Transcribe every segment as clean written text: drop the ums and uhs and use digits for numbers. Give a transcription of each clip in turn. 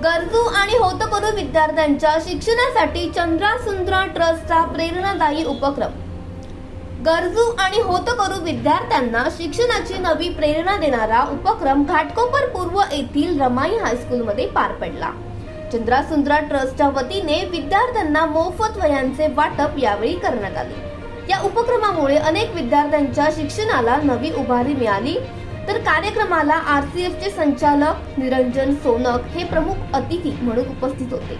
गरजू आणि होतकरू विद्यार्थ्यांच्या शिक्षणासाठी चंद्रासुंदरा ट्रस्टचा प्रेरणादायी उपक्रम. गरजू आणि होतकरू विद्यार्थ्यांना शिक्षणाची नवी प्रेरणा देणारा उपक्रम घाटकोपर पूर्व येथील रमाई हायस्कूलमध्ये पार पडला. चंद्रासुंदरा ट्रस्टच्या वतीने विद्यार्थ्यांना मोफत वह्यांचे वाटप यावेळी करण्यात आले. या उपक्रमामुळे अनेक विद्यार्थ्यांच्या शिक्षणाला नवी उभारी मिळाली. तर कार्यक्रमाला आरसीएफचे संचालक निरंजन सोनक हे प्रमुख अतिथी म्हणून उपस्थित होते.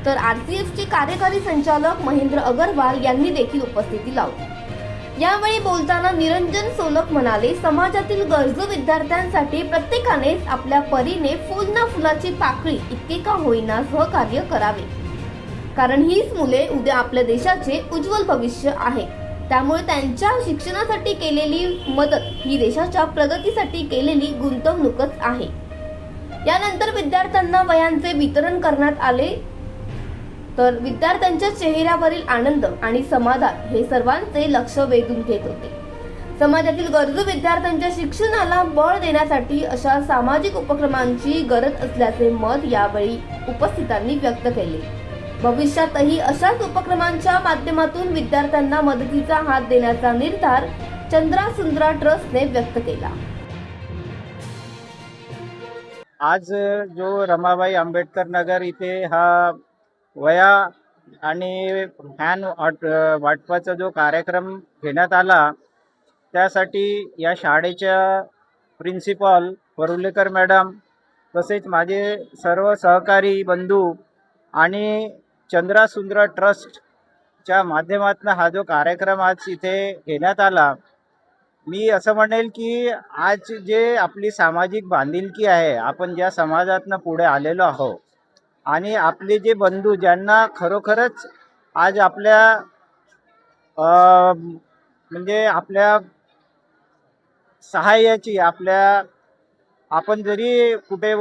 तर आरसीएफचे कार्यकारी संचालक महेंद्र अगरवाल यांनी देखील उपस्थिती लावली. यावेळी बोलताना निरंजन सोनक म्हणाले, समाजातील गरजू विद्यार्थ्यांसाठी प्रत्येकानेच आपल्या परीने फुल ना फुलाची पाकळी इतके का होईना सहकार्य करावे. कारण हीच मुले उद्या आपल्या देशाचे उज्ज्वल भविष्य आहे. त्यामुळे त्यांच्या शिक्षणासाठी केलेली मदत ही देशाच्या प्रगतीसाठी केलेली गुंतवणूकच आहे. यानंतर विद्यार्थ्यांना वह्यांचे वितरण करण्यात आले. तर विद्यार्थ्यांच्या चेहऱ्यावरील आनंद आणि समाधान हे सर्वांचे लक्ष वेधून घेत होते. समाजातील गरजू विद्यार्थ्यांच्या शिक्षणाला बळ देण्यासाठी अशा सामाजिक उपक्रमांची गरज असल्याचे मत यावेळी उपस्थितांनी व्यक्त केले. भविष्यातही अशाच उपक्रमांच्या माध्यमातून विद्यार्थ्यांना मदतीचा हात देण्याचा निर्धार चंद्रासुंदरा ट्रस्टने व्यक्त केला. आज जो रमाबाई आंबेडकर नगर इथे हा वया आणि फॅन वाटपाचा जो कार्यक्रम घेण्यात आला, त्यासाठी या शाळेच्या प्रिन्सिपॉल परुलेकर मॅडम तसेच माझे सर्व सहकारी बंधू आणि चंद्रासुंदरा ट्रस्टच्या माध्यमातून हा जो कार्यक्रम आज इथे घेण्यात आला, मी असं म्हणेल की आज जे आपली सामाजिक बांधिलकी आहे, आपण ज्या समाजातनं पुढे आलेलो आहोत आणि आपले जे बंधू ज्यांना खरोखरच आज आपल्या म्हणजे आपल्या सहाय्याची आपण जरी कुठे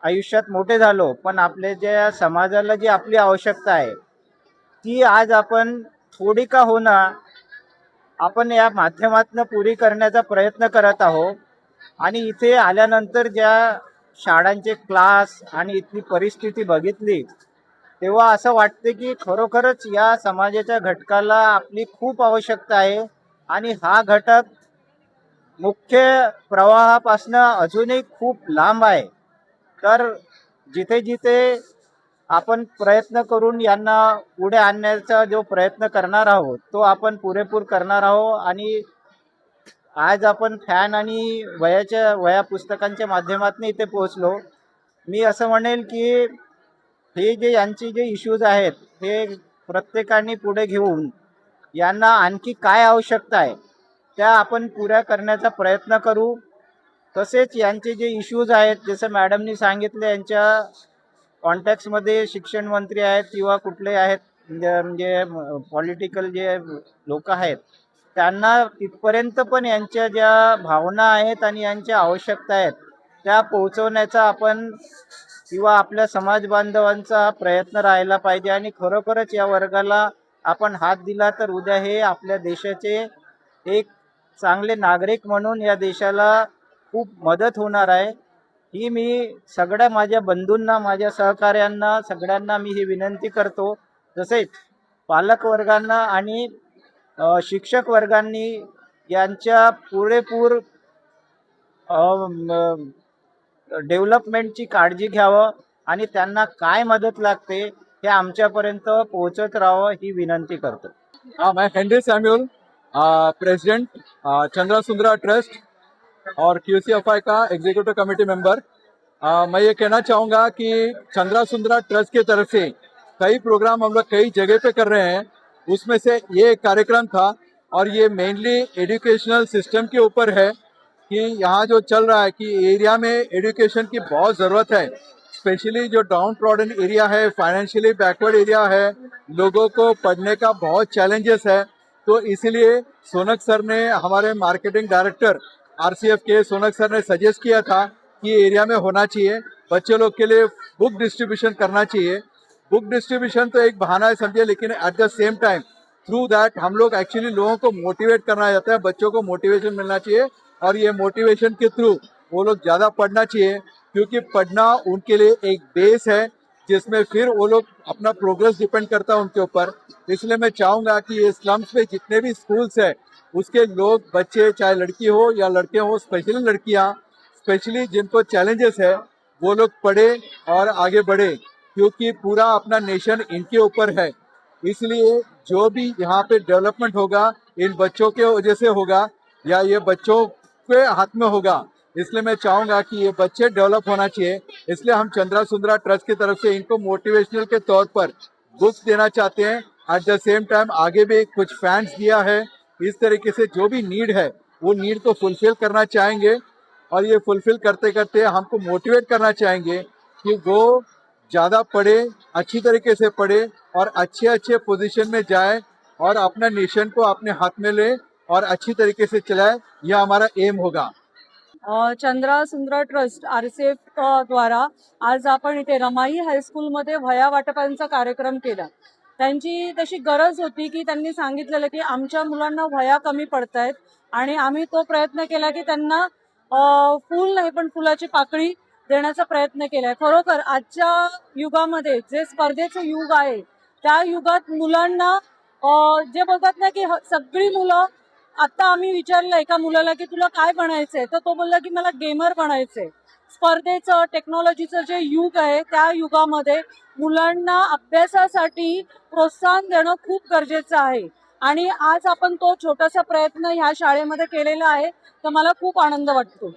आयुष्यात मोठे झालो, पण आपल्या ज्या समाजाला जी आपली आवश्यकता आहे ती आज आपण थोडी का होना आपण या माध्यमातून पुरी करण्याचा प्रयत्न करत आहोत. आणि इथे आल्यानंतर ज्या शाळांचे क्लास आणि इथली परिस्थिती बघितली तेव्हा असं वाटते की खरोखरच या समाजाच्या घटकाला आपली खूप आवश्यकता आहे. आणि हा घटक मुख्य प्रवाहापासून अजूनही खूप लांब आहे. तर जिथे जिथे आपण प्रयत्न करून यांना पुढे आणण्याचा जो प्रयत्न करणार आहोत तो आपण पुरेपूर करणार आहोत. आणि आज आपण फॅन आणि वह्या पुस्तकांच्या माध्यमातून इथे पोहोचलो. मी असं म्हणेल की हे जे यांचे जे इश्यूज आहेत हे प्रत्येकाने पुढे घेऊन यांना आणखी काय आवश्यकता आहे त्या आपण पुऱ्या करण्याचा प्रयत्न करू. तसेच यांचे जे इश्यूज आहेत जसं मॅडमनी सांगितलं, यांच्या कॉन्टॅक्ट्समध्ये शिक्षण मंत्री आहेत किंवा कुठले आहेत म्हणजे पॉलिटिकल जे लोक आहेत त्यांना तिथपर्यंत पण यांच्या ज्या भावना आहेत आणि यांच्या आवश्यकता आहेत त्या पोहोचवण्याचा आपण किंवा आपल्या समाज बांधवांचा प्रयत्न राहायला पाहिजे. आणि खरोखरच या वर्गाला आपण हात दिला तर उद्या हे आपल्या देशाचे एक चांगले नागरिक म्हणून या देशाला खूप मदत होणार आहे. ही मी सगळ्या माझ्या बंधूंना, माझ्या सहकार्यांना, सगळ्यांना मी ही विनंती करतो. तसेच पालक वर्गांना आणि शिक्षक वर्गांनी यांच्या पुरेपूर डेव्हलपमेंटची काळजी घ्यावं आणि त्यांना काय मदत लागते हे आमच्यापर्यंत पोहोचत राहावं ही विनंती करतो. मैं हेनरी सैमुअल, प्रेसिडेंट चंद्रासुंदरा ट्रस्ट और QCFI का एग्जीक्यूटिव कमेटी मेंबर। मैं ये कहना चाहूँगा कि चंद्रासुंदरा ट्रस्ट की तरफ से कई प्रोग्राम हम लोग कई जगह पे कर रहे हैं, उसमें से ये एक कार्यक्रम था और ये मेनली एजुकेशनल सिस्टम के ऊपर है कि यहाँ जो चल रहा है कि एरिया में एजुकेशन की बहुत ज़रूरत है। स्पेशली जो डाउन ट्रॉडन एरिया है, फाइनेंशियली बैकवर्ड एरिया है, लोगों को पढ़ने का बहुत चैलेंजेस है। तो इसीलिए सोनक सर ने, हमारे मार्केटिंग डायरेक्टर RCF के सोनक सर ने सजेस्ट किया था कि एरिया में होना चाहिए, बच्चे लोग के लिए बुक डिस्ट्रीब्यूशन करना चाहिए। बुक डिस्ट्रीब्यूशन तो एक बहाना है समझिए, लेकिन at the same time through that हम लोग एक्चुअली लोगों को मोटिवेट करना चाहते हैं, बच्चों को मोटिवेशन मिलना चाहिए और ये मोटिवेशन के थ्रू वो लोग ज़्यादा पढ़ना चाहिए। क्योंकि पढ़ना उनके लिए एक बेस है जिसमें फिर वो लोग अपना प्रोग्रेस डिपेंड करता है उनके ऊपर। इसलिए मैं चाहूंगा कि ये स्लम्स में जितने भी स्कूल्स है उसके लोग बच्चे, चाहे लड़की हो या लड़के हो, स्पेशली लड़कियां, स्पेशली जिनको चैलेंजेस है, वो लोग पढ़े और आगे बढ़े, क्योंकि पूरा अपना नेशन इनके ऊपर है। इसलिए जो भी यहाँ पे डेवलपमेंट होगा इन बच्चों के वजह से होगा या ये बच्चों के हाथ में होगा। इसलिए मैं चाहूंगा कि ये बच्चे डेवलप होना चाहिए। इसलिए हम चंद्रा सुंदरा ट्रस्ट की तरफ से इनको मोटिवेशनल के तौर पर बुक्स देना चाहते हैं। एट द सेम टाइम आगे भी कुछ फैंस दिया है। इस तरीके से जो भी नीड है वो नीड को फुलफिल करना चाहेंगे और ये फुलफिल करते करते हमको मोटिवेट करना चाहेंगे कि वो ज़्यादा पढ़े, अच्छी तरीके से पढ़े और अच्छे अच्छे पोजीशन में जाए और अपना नेशन को अपने हाथ में ले और अच्छी तरीके से चलाए। यह हमारा एम होगा। चंद्रा सुंदरा ट्रस्ट RCF द्वारा आज आपण इथे रमाई हायस्कूलमध्ये वह्या वाटपांचा कार्यक्रम केला। त्यांची तशी गरज होती की त्यांनी सांगितलेलं की आमच्या मुलांना वह्या कमी पडतायत आणि आम्ही तो प्रयत्न केला की त्यांना फूल नाही पण फुलाची पाकळी देण्याचा प्रयत्न केलाय। खरोखर आजच्या युगामध्ये जे स्पर्धेचं युग आहे त्या युगात मुलांना जे बोलतात ना की सगळी मुलं, आता आम्ही विचारलं एका मुलाला की तुला काय बनायचंय, तर तो बोलला की मला गेमर बनायचंय। स्पर्धेचं, टेक्नॉलॉजीचं जे युग आहे त्या युगामध्ये मुलांना अभ्यासासाठी प्रोत्साहन देणं खूप गरजेचं आहे आणि आज आपण तो छोटासा प्रयत्न ह्या शाळेमध्ये केलेला आहे, तर मला खूप आनंद वाटतो।